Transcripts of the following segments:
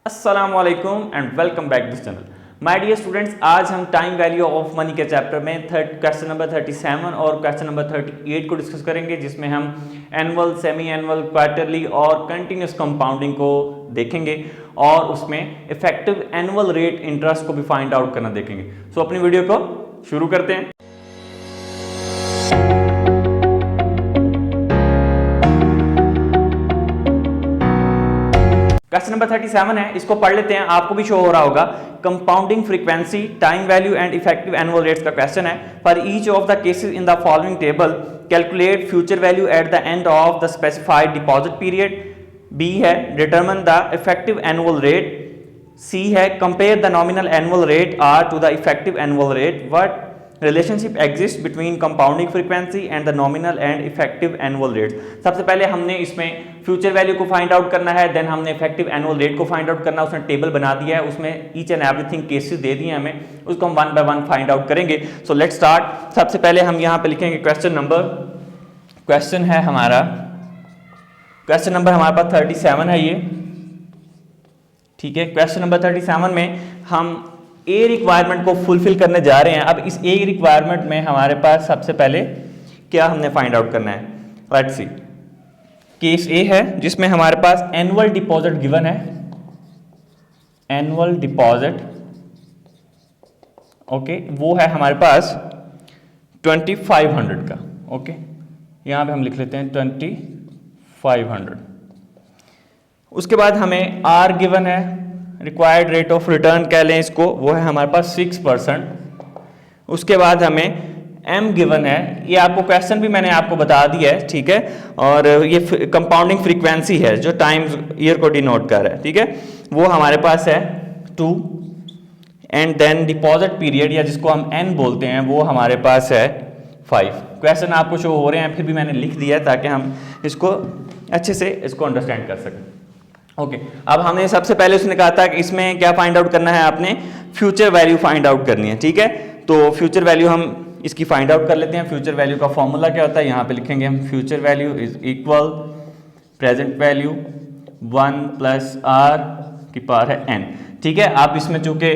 अस्सलामुअलैकुम and welcome back this channel. My dear students, आज हम टाइम वैल्यू ऑफ मनी के चैप्टर में क्वेश्चन नंबर 37 और क्वेश्चन नंबर 38 को डिस्कस करेंगे, जिसमें हम एनुअल, सेमी एनुअल, क्वार्टरली और कंटिन्यूस कंपाउंडिंग को देखेंगे और उसमें इफेक्टिव एनुअल रेट इंटरेस्ट को भी फाइंड आउट करना देखेंगे। सो अपनी वीडियो को शुरू करते हैं। क्वेश्चन नंबर 37 है, इसको पढ़ लेते हैं। आपको भी शो हो रहा होगा। Compounding frequency, time value and effective annual rates का क्वेश्चन है। For each of the cases in the following table calculate future value at the end of the specified deposit period. B है determine the effective annual rate. C है compare the nominal annual rate R to the effective annual rate. What relationship exist between compounding frequency and the nominal and effective annual rate. सबसे पहले हमने इसमें future value को find out करना है, then हमने effective annual rate को find out करना है। उसने टेबल बना दिया है, उसमें ईच एंड एवरीथिंग केसेस दे दिए हमें, उसको हम one by one find out करेंगे। So let's start. सबसे पहले हम यहाँ पे लिखेंगे क्वेश्चन नंबर हमारा 37 है ये, ठीक है। क्वेश्चन नंबर 37 में हम ए रिक्वायरमेंट को फुलफिल करने जा रहे हैं। अब इस ए रिक्वायरमेंट में हमारे पास सबसे पहले क्या हमने फाइंड आउट करना है, लेट्स सी। केस ए है जिसमें हमारे पास एनुअल डिपॉजिट गिवन है, एनुअल डिपॉजिट, ओके, वो है हमारे पास 2500 का, ओके। यहां पे हम लिख लेते हैं 2500। उसके बाद हमें आर गिवन है, रिक्वायर्ड रेट ऑफ रिटर्न कह लें इसको, वो है हमारे पास 6%। उसके बाद हमें एम गिवन है, ये आपको क्वेश्चन भी मैंने आपको बता दिया है, ठीक है। और ये कंपाउंडिंग फ्रीक्वेंसी है जो टाइम ईयर को डिनोट कर रहा है, ठीक है। वो हमारे पास है 2 एंड देन डिपॉजिट पीरियड या जिसको हम एन बोलते हैं वो हमारे पास है 5। क्वेश्चन आपको शो हो रहे हैं, फिर भी मैंने लिख दिया ताकि हम इसको अच्छे से इसको अंडरस्टैंड कर सकें, ओके। अब हमने सबसे पहले उसने कहा था कि इसमें क्या फाइंड आउट करना है, आपने फ्यूचर वैल्यू फाइंड आउट करनी है, ठीक है। तो फ्यूचर वैल्यू हम इसकी फाइंड आउट कर लेते हैं। फ्यूचर वैल्यू का फॉर्मूला क्या होता है, यहाँ पे लिखेंगे हम future value is equal present value 1 plus R की पावर है एन, ठीक है। आप इसमें चूंकि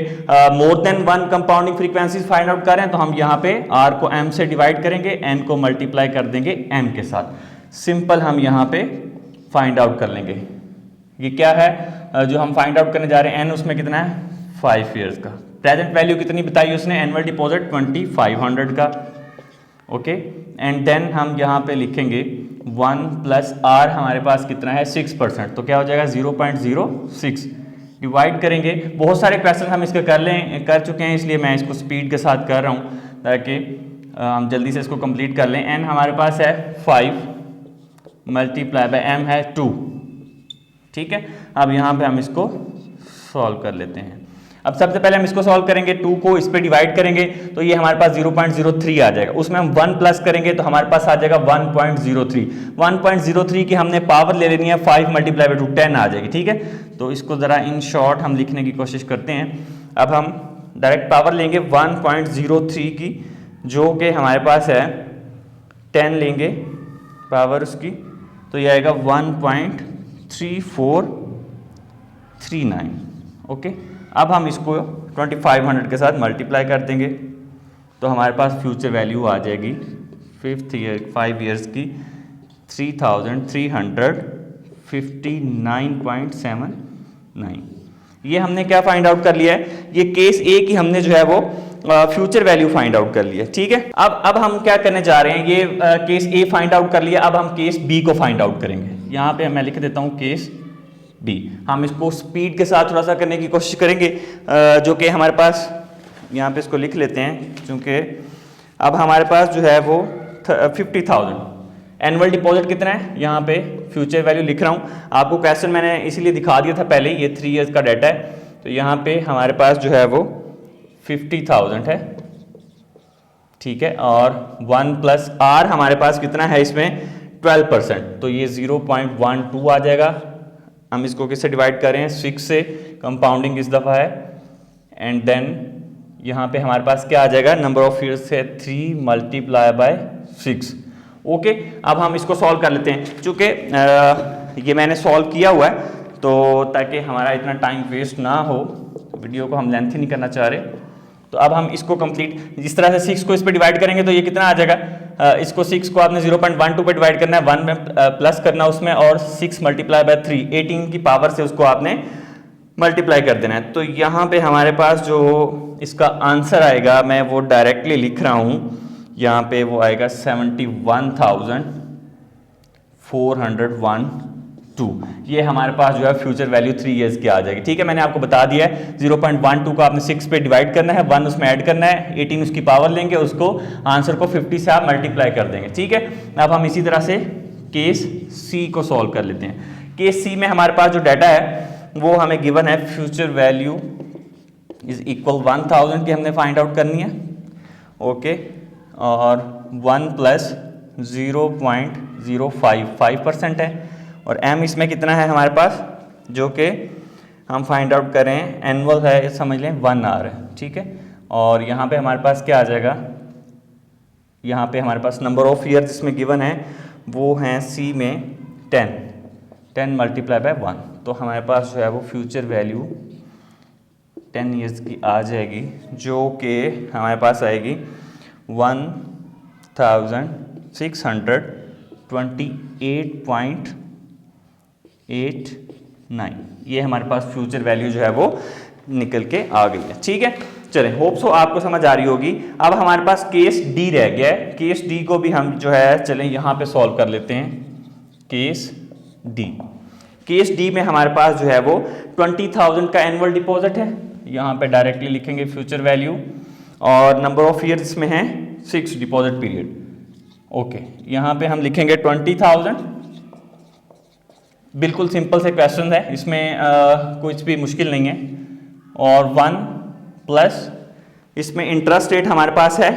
more than 1 compounding frequencies find out कर रहे हैं तो हम यहाँ पे आर को एम से डिवाइड करेंगे, एन को मल्टीप्लाई कर देंगे एम के साथ। सिंपल हम यहाँ पे फाइंड आउट कर लेंगे। ये क्या है जो हम फाइंड आउट करने जा रहे हैं, एन उसमें कितना है 5 ईयर्स का। प्रेजेंट वैल्यू कितनी बताई उसने, एनुअल डिपॉजिट 2500 का, ओके। एंड देन हम यहाँ पे लिखेंगे 1 प्लस आर हमारे पास कितना है 6%, तो क्या हो जाएगा 0.06। डिवाइड करेंगे, बहुत सारे क्वेश्चन हम इसके कर चुके हैं, इसलिए मैं इसको स्पीड के साथ कर रहा हूँ ताकि हम जल्दी से इसको कंप्लीट कर लें। एन हमारे पास है 5 मल्टीप्लाई बाय एम है 2, ठीक है। अब यहाँ पे हम इसको सॉल्व कर लेते हैं। अब सबसे पहले हम इसको सॉल्व करेंगे, 2 को इस पे डिवाइड करेंगे तो ये हमारे पास 0.03 आ जाएगा। उसमें हम 1 प्लस करेंगे तो हमारे पास आ जाएगा 1.03। 1.03 की हमने पावर ले लेनी है, 5 मल्टीप्लाई बाय 2 10 आ जाएगी, ठीक है। तो इसको ज़रा इन शॉर्ट हम लिखने की कोशिश करते हैं। अब हम डायरेक्ट पावर लेंगे 1.03 की, जो कि हमारे पास है 10 लेंगे पावर उसकी, तो ये आएगा 1.3439, ओके। अब हम इसको 2500 के साथ मल्टीप्लाई कर देंगे तो हमारे पास फ्यूचर वैल्यू आ जाएगी 5 ईयर्स की 3359.79। ये हमने क्या फाइंड आउट कर लिया है, ये केस ए की हमने जो है वो फ्यूचर वैल्यू फाइंड आउट कर लिया, ठीक है। अब हम क्या करने जा रहे हैं, ये केस ए फाइंड आउट कर लिया। अब हम केस बी को फाइंड आउट करेंगे। यहाँ पे मैं लिख देता हूँ केस बी। हम इसको स्पीड के साथ थोड़ा सा करने की कोशिश करेंगे, जो कि हमारे पास यहाँ पे इसको लिख लेते हैं, क्योंकि अब हमारे पास जो है वो 50,000 एनुअल डिपॉजिट कितना है, यहाँ पे फ्यूचर वैल्यू लिख रहा हूँ। आपको क्वेश्चन मैंने इसीलिए दिखा दिया था पहले, ये 3 ईयर्स का डाटा है, तो यहाँ पे हमारे पास जो है वो 50,000 है, ठीक है। और 1 प्लस आर हमारे पास कितना है इसमें 12%, तो ये 0.12 आ जाएगा। हम इसको किससे डिवाइड कर रहे हैं, 6 से, कंपाउंडिंग इस दफ़ा है। एंड देन यहाँ पे हमारे पास क्या आ जाएगा, नंबर ऑफ ईयर्स है 3 मल्टीप्लाई बाय 6, ओके। अब हम इसको सॉल्व कर लेते हैं। चूँकि ये मैंने सॉल्व किया हुआ है तो ताकि हमारा इतना टाइम वेस्ट ना हो, वीडियो को हम लेंथ ही नहीं करना चाह रहे। तो अब हम इसको कंप्लीट इस तरह से 6 को इस पे डिवाइड करेंगे तो ये कितना आ जाएगा, इसको 6 को आपने 0.12 पे डिवाइड करना है, 1 में प्लस करना उसमें, और 6 मल्टीप्लाई बाय 3 18 की पावर से उसको आपने मल्टीप्लाई कर देना है। तो यहाँ पे हमारे पास जो इसका आंसर आएगा, मैं वो डायरेक्टली लिख रहा हूँ, यहाँ पे वो आएगा 71,412। ये हमारे पास जो है फ्यूचर वैल्यू 3 इयर्स की आ जाएगी। ठीक है, मैंने आपको बता दिया है 0.12 को आपने 6 पे डिवाइड करना है, 1 उसमें ऐड करना है, 18 उसकी पावर लेंगे, उसको आंसर को 50 से आप मल्टीप्लाई कर देंगे। ठीक है, अब हम इसी तरह से केस सी को सॉल्व कर लेते हैं। केस सी में हमारे पास जो डाटा है वो हमें गिवन है, फ्यूचर वैल्यू इज इक्वल 1000 की हमने फाइंड आउट करनी है। ओके, और 1 प्लस 0.055% है, और m इसमें कितना है हमारे पास, जो कि हम फाइंड आउट करें, एनुअल है, समझ लें 1 आर है। ठीक है, और यहाँ पे हमारे पास क्या आ जाएगा, यहाँ पे हमारे पास नंबर ऑफ ईयर जिसमें गिवन है वो हैं सी में 10 मल्टीप्लाई बाय 1, तो हमारे पास जो है वो फ्यूचर वैल्यू 10 ईयर्स की आ जाएगी, जो कि हमारे पास आएगी 1628.89। ये हमारे पास फ्यूचर वैल्यू जो है वो निकल के आ गई है। ठीक है, चलें, होप सो आपको समझ आ रही होगी। अब हमारे पास केस डी रह गया है, केस डी को भी हम जो है चलें यहाँ पे सॉल्व कर लेते हैं। केस डी में हमारे पास जो है वो 20,000 का एनुअल डिपॉजिट है, यहाँ पे डायरेक्टली लिखेंगे फ्यूचर वैल्यू, और नंबर ऑफ ईयर इसमें है 6 डिपॉजिट पीरियड। ओके, यहाँ पे हम लिखेंगे 20,000। बिल्कुल सिंपल से क्वेश्चन है, इसमें कुछ भी मुश्किल नहीं है, और 1 प्लस इसमें इंटरेस्ट रेट हमारे पास है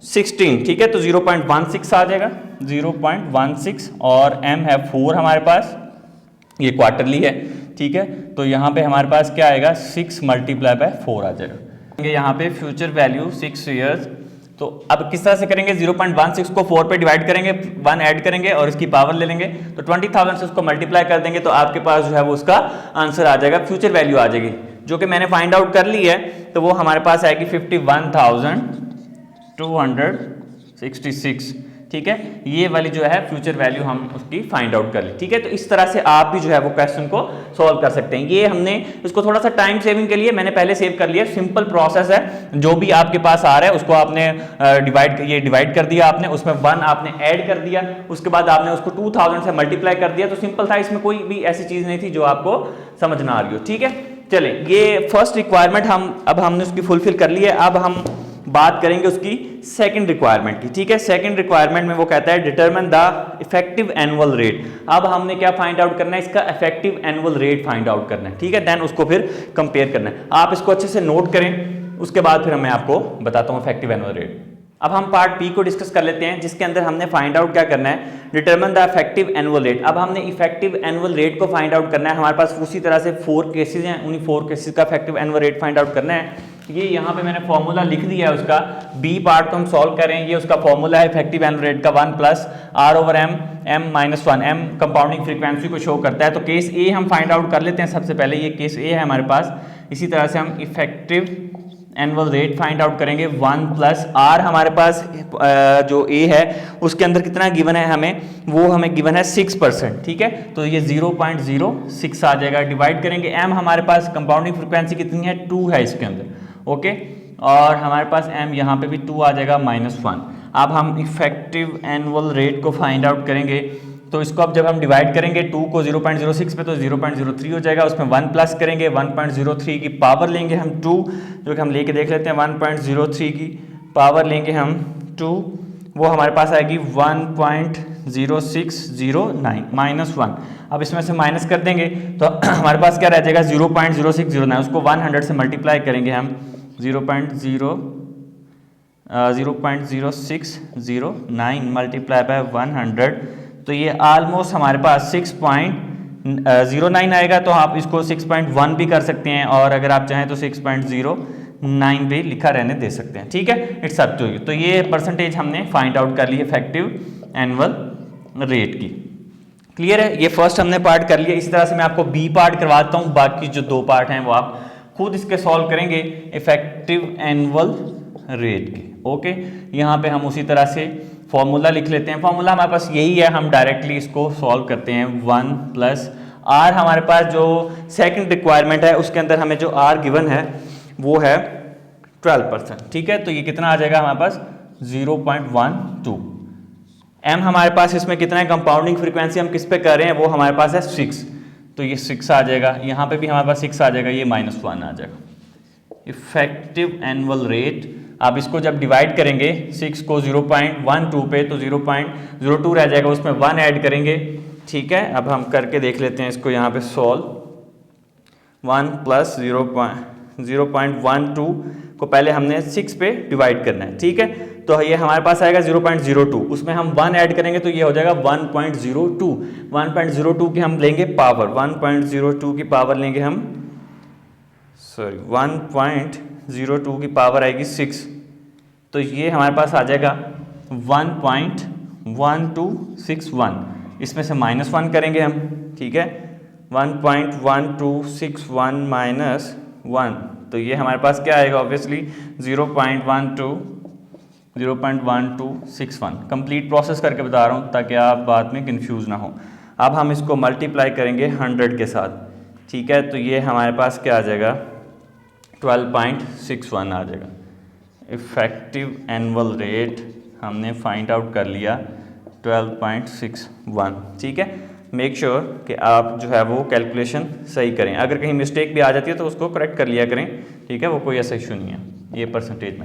16। ठीक है, तो 0.16 आ जाएगा, 0.16, और m है 4 हमारे पास, ये क्वार्टरली है। ठीक है, तो यहाँ पे हमारे पास क्या आएगा, 6 मल्टीप्लाई बाय 4 आ जाएगा। यहाँ पे फ्यूचर वैल्यू 6 ईयर्स, तो अब किस तरह से करेंगे, 0.16 को 4 पे डिवाइड करेंगे, 1 ऐड करेंगे और इसकी पावर ले लेंगे, तो 20,000 से उसको मल्टीप्लाई कर देंगे, तो आपके पास जो है वो उसका आंसर आ जाएगा, फ्यूचर वैल्यू आ जाएगी, जो कि मैंने फाइंड आउट कर ली है। तो वो हमारे पास आएगी 51,266। ठीक है, ये वाली जो है फ्यूचर वैल्यू हम उसकी फाइंड आउट कर ली। ठीक है, तो इस तरह से आप भी जो है वो क्वेश्चन को सॉल्व कर सकते हैं। ये हमने इसको थोड़ा सा टाइम सेविंग के लिए मैंने पहले सेव कर लिया, सिंपल प्रोसेस है, जो भी आपके पास आ रहा है उसको आपने डिवाइड कर दिया, आपने उसमें 1 आपने ऐड कर दिया, उसके बाद आपने उसको 2000 से मल्टीप्लाई कर दिया, तो सिंपल था, इसमें कोई भी ऐसी चीज नहीं थी जो आपको समझ ना आ रही हो। ठीक है, चले, ये फर्स्ट रिक्वायरमेंट अब हमने उसकी फुलफिल कर ली है। अब हम बात करेंगे उसकी सेकंड रिक्वायरमेंट की। ठीक है, सेकंड रिक्वायरमेंट में वो कहता है determine the effective annual rate. अब हमने क्या फाइंड आउट करना है, इसका effective annual rate find out करना है। ठीक है, देन उसको फिर कंपेयर करना है। आप इसको अच्छे से नोट करें, उसके बाद फिर मैं आपको बताता हूँ इफेक्टिव एनुअल रेट। अब हम पार्ट बी को डिस्कस कर लेते हैं, जिसके अंदर हमने फाइंड आउट क्या करना है, determine the effective annual rate. अब हमने इफेक्टिव एनुअल रेट को फाइंड आउट करना है। हमारे पास उसी तरह से 4 केसेस हैं, उन्हीं 4 केसेस का effective annual rate find out करना है। ये यहाँ पे मैंने फॉर्मूला लिख दिया है उसका, बी पार्ट को हम सॉल्व करें। ये उसका फॉर्मूला है इफेक्टिव एनुअल रेट का 1 plus R/m m-1, m compounding frequency को शो करता है। तो केस ए हम फाइंड आउट कर लेते हैं सबसे पहले, ये केस ए है हमारे पास। इसी तरह से हम effective annual rate find out करेंगे, 1 प्लस R हमारे पास जो A है उसके अंदर कितना गिवन है हमें, वो हमें गिवन है 6%। ठीक है, तो ये 0.06 आ जाएगा। डिवाइड करेंगे, M हमारे पास कंपाउंडिंग फ्रीक्वेंसी कितनी है, 2 है इसके अंदर। ओके, और हमारे पास M यहाँ पे भी 2 आ जाएगा, -1। अब हम इफेक्टिव एनुअल रेट को फाइंड आउट करेंगे, तो इसको अब जब हम डिवाइड करेंगे 2 को 0.06 पे, तो 0.03 हो जाएगा। उसमें 1 प्लस करेंगे, 1.03 की पावर लेंगे हम 2, जो कि हम लेके देख लेते हैं। 1.03 की पावर लेंगे हम 2, वो हमारे पास आएगी 1.0609 -1। अब इसमें से माइनस कर देंगे तो हमारे पास क्या रह जाएगा, 0.0609। उसको 100 से मल्टीप्लाई करेंगे हम, 0.0609 मल्टीप्लाई बाय 100, तो ये ऑलमोस्ट हमारे पास 6.09 आएगा। तो आप इसको 6.1 भी कर सकते हैं, और अगर आप चाहें तो 6.09 भी लिखा रहने दे सकते हैं। ठीक है, इट्स अप टू यू। तो ये परसेंटेज हमने फाइंड आउट कर ली इफेक्टिव एनुअल रेट की। क्लियर है? ये फर्स्ट हमने पार्ट कर लिया। इसी तरह से मैं आपको बी पार्ट करवाता हूँ, बाकी जो 2 पार्ट हैं वो आप खुद इसके सॉल्व करेंगे इफेक्टिव एनुअल रेट के। ओके, यहाँ पे हम उसी तरह से फॉर्मूला लिख लेते हैं। फॉर्मूला हमारे पास यही है, हम डायरेक्टली इसको सॉल्व करते हैं। 1 प्लस आर, हमारे पास जो सेकंड रिक्वायरमेंट है उसके अंदर हमें जो आर गिवन है वो है 12%। ठीक है, तो ये कितना आ जाएगा हमारे पास 0.12। एम हमारे पास इसमें कितना है, कंपाउंडिंग फ्रीक्वेंसी हम किस पे कर रहे हैं, वो हमारे पास है 6, तो ये 6 आ जाएगा। यहाँ पे भी हमारे पास 6 आ जाएगा, ये -1 आ जाएगा। इफेक्टिव एनुअल रेट, आप इसको जब डिवाइड करेंगे 6 को 0.12 पे, तो 0.02 रह जाएगा, उसमें 1 ऐड करेंगे। ठीक है, अब हम करके देख लेते हैं इसको यहाँ पे सॉल्व। 1 प्लस 0.12 को पहले हमने 6 पे डिवाइड करना है। ठीक है, तो ये हमारे पास आएगा 0.02, उसमें हम 1 ऐड करेंगे तो ये हो जाएगा 1.02। 1.02 की हम लेंगे पावर, 1.02 की पावर लेंगे हम, 1.02 की पावर आएगी 6, तो ये हमारे पास आ जाएगा 1.1261। इसमें से -1 करेंगे हम। ठीक है, 1.1261 माइनस 1, तो ये हमारे पास क्या आएगा, ऑब्वियसली 0.1261। कंप्लीट प्रोसेस करके बता रहा हूँ ताकि आप बाद में कंफ्यूज ना हो। अब हम इसको मल्टीप्लाई करेंगे 100 के साथ। ठीक है, तो ये हमारे पास क्या आ जाएगा, 12.61 आ जाएगा। इफेक्टिव एनुअल रेट हमने फाइंड आउट कर लिया 12.61। ठीक है, मेक श्योर कि आप जो है वो कैलकुलेशन सही करें, अगर कहीं मिस्टेक भी आ जाती है तो उसको करेक्ट कर लिया करें। ठीक है, वो कोई ऐसा इशू नहीं है। ये परसेंटेज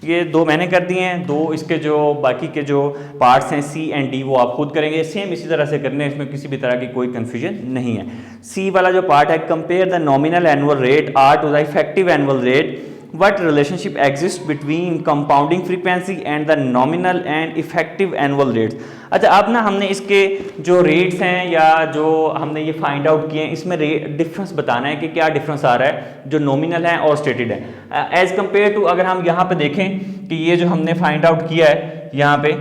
ये 2 मैंने कर दिए हैं, 2 इसके जो बाकी के जो पार्ट्स हैं सी एंड डी वो आप खुद करेंगे, सेम इसी तरह से करने हैं, इसमें किसी भी तरह की कोई कन्फ्यूजन नहीं है। सी वाला जो पार्ट है, compare the nominal annual rate R to the effective annual rate, what relationship exists between compounding frequency and the nominal and effective annual rates। अच्छा, अब ना हमने इसके जो रेट्स हैं या जो हमने ये फाइंड आउट किए हैं, इसमें डिफरेंस बताना है कि क्या डिफरेंस आ रहा है जो नॉमिनल है और स्टेटेड है एज कंपेयर टू। अगर हम यहाँ पे देखें कि ये जो हमने फाइंड आउट किया है, यहाँ पे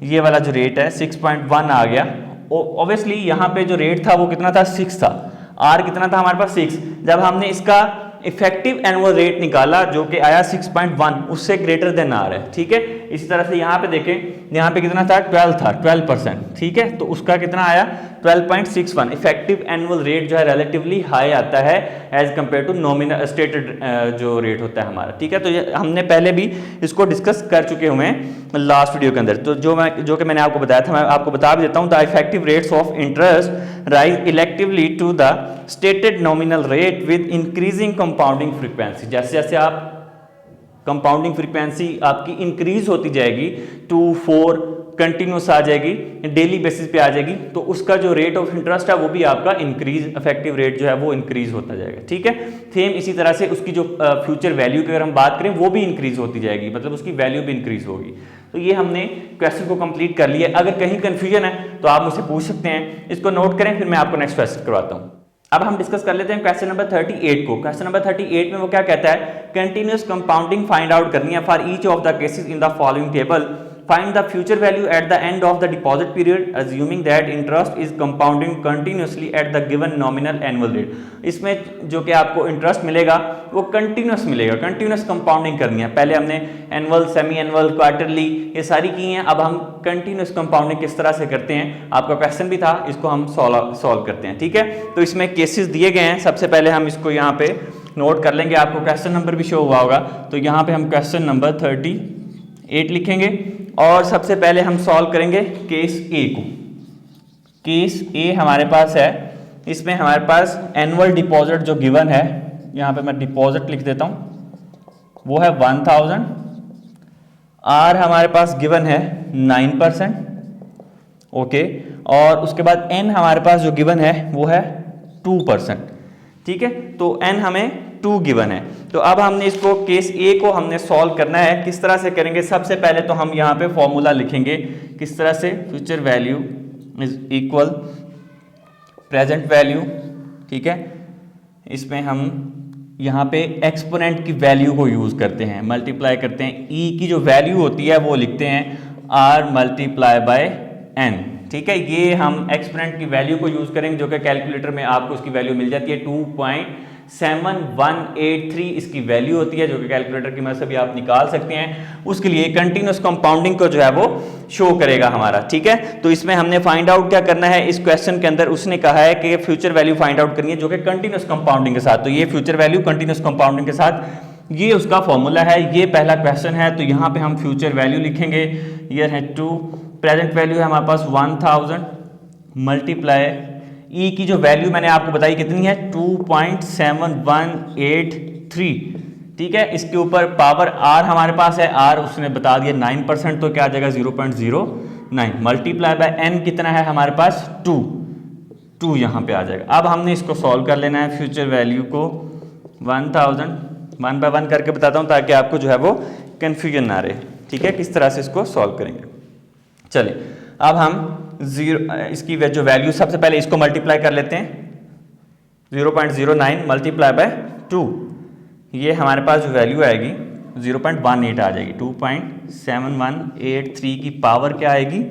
ये वाला जो रेट है 6.1 आ गया। ऑब्वियसली यहाँ पे जो रेट था वो कितना था, 6 था। आर कितना था हमारे पास, 6। जब हमने इसका इफेक्टिव एनुअल रेट निकाला जो कि आया 6.1, उससे ग्रेटर देन आर है। ठीक है, इसी तरह से यहाँ पे देखें, यहाँ पे कितना था, 12 था, 12%। ठीक है, तो उसका कितना आया 12.61। इफेक्टिव एनुअल रेट जो है रिलेटिवली हाई आता है as compared to nominal stated जो रेट होता है हमारा। ठीक है, तो ये हमने पहले भी इसको डिस्कस कर चुके हुए हैं लास्ट वीडियो के अंदर। तो जो कि मैंने आपको बताया था, मैं आपको बता भी देता हूँ। The effective rates of interest rise electively to the stated nominal rate with increasing compounding frequency. जैसे जैसे आप कंपाउंडिंग फ्रीक्वेंसी आपकी इंक्रीज होती जाएगी, 2, 4 कंटिन्यूस आ जाएगी, डेली बेसिस पे आ जाएगी, तो उसका जो रेट ऑफ इंटरेस्ट है वो भी आपका इंक्रीज, इफेक्टिव रेट जो है वो इंक्रीज होता जाएगा। ठीक है, सेम इसी तरह से उसकी जो फ्यूचर वैल्यू की अगर हम बात करें वो भी इंक्रीज होती जाएगी, मतलब उसकी वैल्यू भी इंक्रीज होगी। तो ये हमने क्वेश्चन को कंप्लीट कर लिया। अगर कहीं कंफ्यूजन है तो आप मुझसे पूछ सकते हैं, इसको नोट करें, फिर मैं आपको नेक्स्ट क्वेश्चन करवाता हूँ। अब हम डिस्कस कर लेते हैं क्वेश्चन नंबर 38 को। क्वेश्चन नंबर 38 में वो क्या कहता है, कंटिन्यूअस कंपाउंडिंग फाइंड आउट करनी है for each of the cases in the following table. Find the future value at the end of the deposit period assuming that interest is compounding continuously at the given nominal annual rate. इसमें जो कि आपको interest मिलेगा वो continuous मिलेगा, continuous compounding करनी है। पहले हमने एनुअल, सेमी एनुअल, क्वार्टरली ये सारी की हैं, अब हम कंटिन्यूस कंपाउंडिंग किस तरह से करते हैं, आपका क्वेश्चन भी था, इसको हम सॉल्व करते हैं। ठीक है, तो इसमें केसेस दिए गए हैं। सबसे पहले हम इसको यहाँ पे नोट कर लेंगे, आपको क्वेश्चन नंबर भी शो हुआ होगा, तो यहाँ पे हम क्वेश्चन नंबर 38 लिखेंगे और सबसे पहले हम सॉल्व करेंगे केस ए को। केस ए हमारे पास है, इसमें हमारे पास एनुअल डिपॉजिट जो गिवन है, यहाँ पे मैं डिपॉजिट लिख देता हूँ, वो है 1000। आर हमारे पास गिवन है 9%। ओके, और उसके बाद एन हमारे पास जो गिवन है वो है 2%। ठीक है, तो एन हमें 2 गिवन है। तो अब हमने इसको केस ए को हमने सॉल्व करना है। किस तरह से करेंगे, सबसे पहले तो हम यहाँ पे फॉर्मूला लिखेंगे किस तरह से, future value is equal present value. ठीक है, इसमें हम यहाँ पे एक्सपोनेंट की वैल्यू को यूज करते हैं, मल्टीप्लाई करते हैं। ई की जो वैल्यू होती है वो लिखते हैं आर मल्टीप्लाई बाय एन। ठीक है, ये हम एक्सपोनेंट की वैल्यू को यूज करेंगे जो कि कैलकुलेटर में आपको उसकी वैल्यू मिल जाती है 2.7183 इसकी वैल्यू होती है, जो कि कैलकुलेटर की मदद से भी आप निकाल सकते हैं। उसके लिए कंटिन्यूअस कंपाउंडिंग को जो है वो शो करेगा हमारा। ठीक है, तो इसमें हमने फाइंड आउट क्या करना है, इस क्वेश्चन के अंदर उसने कहा है कि फ्यूचर वैल्यू फाइंड आउट करनी है जो कि कंटिन्यूअस कंपाउंडिंग के साथ। तो ये फ्यूचर वैल्यू कंटिन्यूअस कंपाउंडिंग के साथ, ये उसका फॉर्मूला है, ये पहला क्वेश्चन है। तो यहाँ पे हम फ्यूचर वैल्यू लिखेंगे, ईयर है 2, प्रेजेंट वैल्यू है हमारे पास 1000 मल्टीप्लाई ई की जो वैल्यू मैंने आपको बताई कितनी है 2.7183। ठीक है, इसके ऊपर पावर आर हमारे पास है, आर उसने बता दिया 9%, तो क्या आ जाएगा 0.09 मल्टीप्लाई बाय एन कितना है हमारे पास 2 यहाँ पे आ जाएगा। अब हमने इसको सॉल्व कर लेना है, फ्यूचर वैल्यू को 1000 1 बाय 1 करके बताता हूँ ताकि आपको जो है वो कंफ्यूजन ना रहे। ठीक है, किस तरह से इसको सॉल्व करेंगे। चलिए अब हम इसकी जो वैल्यू, सबसे पहले इसको मल्टीप्लाई कर लेते हैं, 0.09 मल्टीप्लाई बाय 2, ये हमारे पास जो वैल्यू आएगी 0.18 आ जाएगी। 2.7183 की पावर क्या आएगी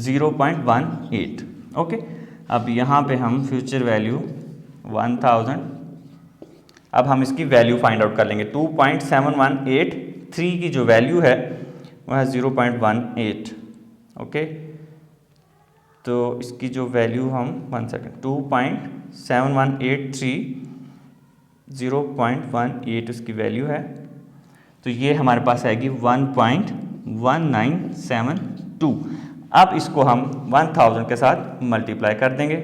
0.18। ओके, अब यहाँ पे हम फ्यूचर वैल्यू 1000, अब हम इसकी वैल्यू फाइंड आउट कर लेंगे। 2.7183 की जो वैल्यू है वह है 0.18। ओके, तो इसकी जो वैल्यू हम 1 सेकेंड 2.7183 0.18 उसकी वैल्यू है, तो ये हमारे पास आएगी 1.1972। अब इसको हम 1000 के साथ मल्टीप्लाई कर देंगे,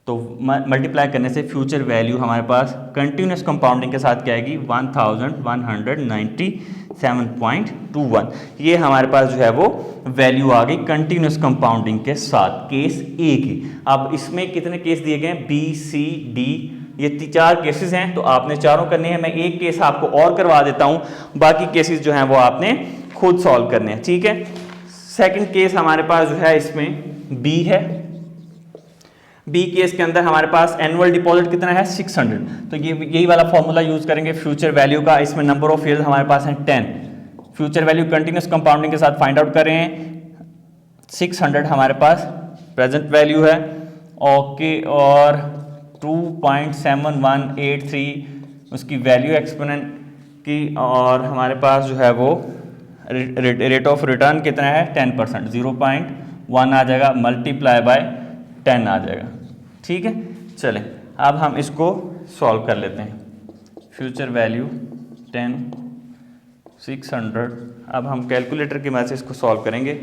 तो मल्टीप्लाई करने से फ्यूचर वैल्यू हमारे पास कंटिन्यूस कंपाउंडिंग के साथ क्या आएगी 1197.21। ये हमारे पास जो है वो वैल्यू आ गई कंटिन्यूस कंपाउंडिंग के साथ, केस ए की। अब इसमें कितने केस दिए गए हैं, बी सी डी, ये 4 केसेस हैं, तो आपने चारों करने हैं। मैं एक केस आपको और करवा देता हूं, बाकी केसेस जो हैं वो आपने खुद सॉल्व करने हैं। ठीक है, सेकंड केस हमारे पास जो है इसमें बी है। बी केस के अंदर हमारे पास एनुअल डिपॉजिट कितना है 600, तो ये यही वाला फॉर्मूला यूज करेंगे फ्यूचर वैल्यू का। इसमें नंबर ऑफ ईयर्स हमारे पास है 10, फ्यूचर वैल्यू कंटिन्यूस कंपाउंडिंग के साथ फाइंड आउट कर रहे हैं। 600 हमारे पास प्रेजेंट वैल्यू है। ओके, और 2.7183 उसकी वैल्यू एक्सपोनेंट की, और हमारे पास जो है वो रेट ऑफ रिटर्न कितना है 10%, 0.1 आ जाएगा मल्टीप्लाई बाय 10 आ जाएगा। ठीक है, चलें अब हम इसको सॉल्व कर लेते हैं। फ्यूचर वैल्यू 10 600, अब हम कैलकुलेटर की मदद से इसको सॉल्व करेंगे।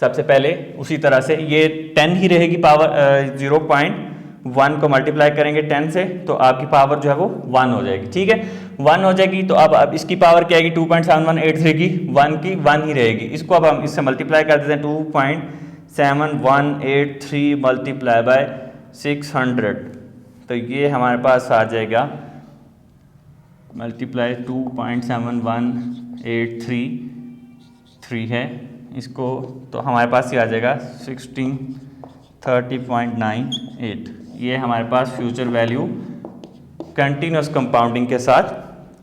सबसे पहले उसी तरह से ये 10 ही रहेगी पावर, 0.1 को मल्टीप्लाई करेंगे 10 से, तो आपकी पावर जो है वो 1 हो जाएगी। ठीक है, 1 हो जाएगी, तो अब इसकी पावर क्या आएगी 2.7183 की 1 ही रहेगी। इसको अब हम इससे मल्टीप्लाई कर देते हैं, 2.7183 मल्टीप्लाई बाय 600, तो ये हमारे पास आ जाएगा मल्टीप्लाई 2.7183 है इसको, तो हमारे पास ये आ जाएगा 1630.98। ये हमारे पास फ्यूचर वैल्यू कंटिन्यूस कंपाउंडिंग के साथ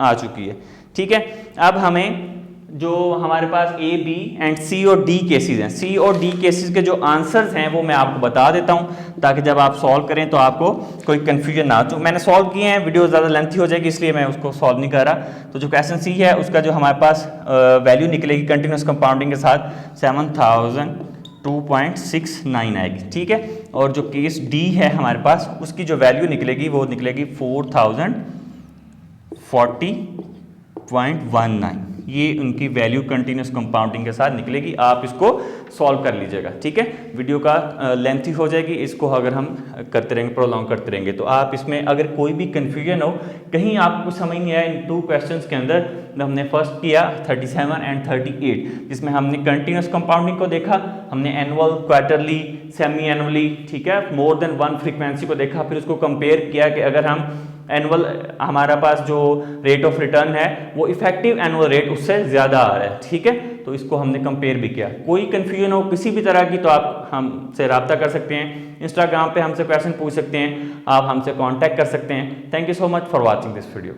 आ चुकी है। ठीक है, अब हमें जो हमारे पास ए बी एंड सी और डी केसेस हैं, सी और डी केसेस के जो आंसर्स हैं वो मैं आपको बता देता हूं, ताकि जब आप सॉल्व करें तो आपको कोई कंफ्यूजन ना हो। तो मैंने सॉल्व किए हैं, वीडियो ज़्यादा लेंथी हो जाएगी इसलिए मैं उसको सॉल्व नहीं कर रहा। तो जो क्वेश्चन सी है उसका जो हमारे पास वैल्यू निकलेगी कंटिन्यूस कंपाउंडिंग के साथ 7002.69 आएगी। ठीक है, और जो केस डी है हमारे पास उसकी जो वैल्यू निकलेगी वो निकलेगी 4040.19। ये उनकी वैल्यू कंटिन्यूस कंपाउंडिंग के साथ निकलेगी। आप इसको सॉल्व कर लीजिएगा। ठीक है, वीडियो का लेंथी हो जाएगी, इसको अगर हम करते रहेंगे, प्रोलॉन्ग करते रहेंगे, तो आप इसमें अगर कोई भी कंफ्यूजन हो, कहीं आपको कुछ समझ नहीं आया इन 2 क्वेश्चंस के अंदर, हमने फर्स्ट किया 37 एंड 38, जिसमें हमने कंटिन्यूस कंपाउंडिंग को देखा, हमने एनुअल, क्वार्टरली, सेमी एनुअली, ठीक है, मोर देन 1 फ्रीक्वेंसी को देखा, फिर उसको कंपेयर किया कि अगर हम एनुअल, हमारा पास जो रेट ऑफ रिटर्न है वो इफेक्टिव एनुअल रेट उससे ज़्यादा आ रहा है। ठीक है, तो इसको हमने कंपेयर भी किया। कोई कंफ्यूजन हो किसी भी तरह की तो आप हमसे रब्ता कर सकते हैं, इंस्टाग्राम पे हमसे क्वेश्चन पूछ सकते हैं, आप हमसे कांटेक्ट कर सकते हैं। Thank you so much for watching this video.